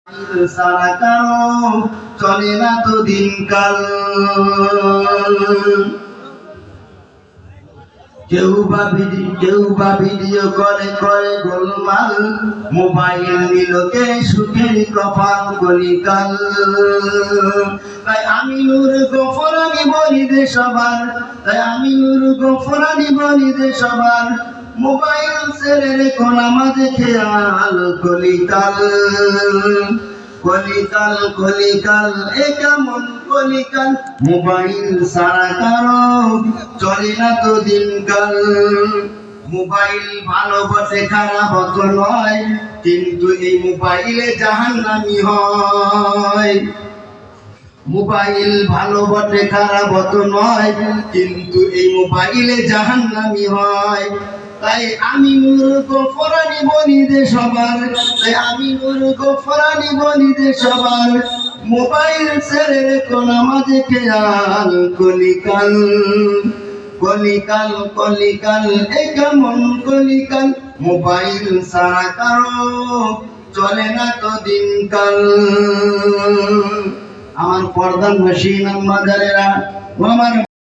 সারা কারো চলে না তো দিনকাল। কেউ বা ভিডিও করে করে গোলমাল, মোবাইল নিলকে সুখের কপাল কলিকাল। তাই আমি নূর গফরানি বলি দে সবার, তাই আমি নূর গফরানি বলি দে সবার, মোবাইল ছেড়ে রেখো নামাজে খেয়াল কলিকাল। কলিকাল কলিকাল এ কেমন কলিকাল, মোবাইল সারা কারো চলে না তো দিনকাল। মোবাইল ভালো বটে খারাপ তো নয়, কিন্তু এই মোবাইলে জাহান্নামী হয়। মোবাইল ভালো বটে খারাপ তো নয়, কিন্তু এই মোবাইলে জাহান্নামী হয়। তাই আমি নূর গফরানি বলি দে সবার, তাই আমি নূর গফরানি বলি দে সবার, মোবাইল ছেড়ে রেখো নামাজে খেয়াল কলিকাল। কলিকাল কলিকাল এ কেমন কলিকাল, মোবাইল সারা কারো চলে না তো দিনকাল। আমার পর্দার নশীন আম্মা জানেরা, আমার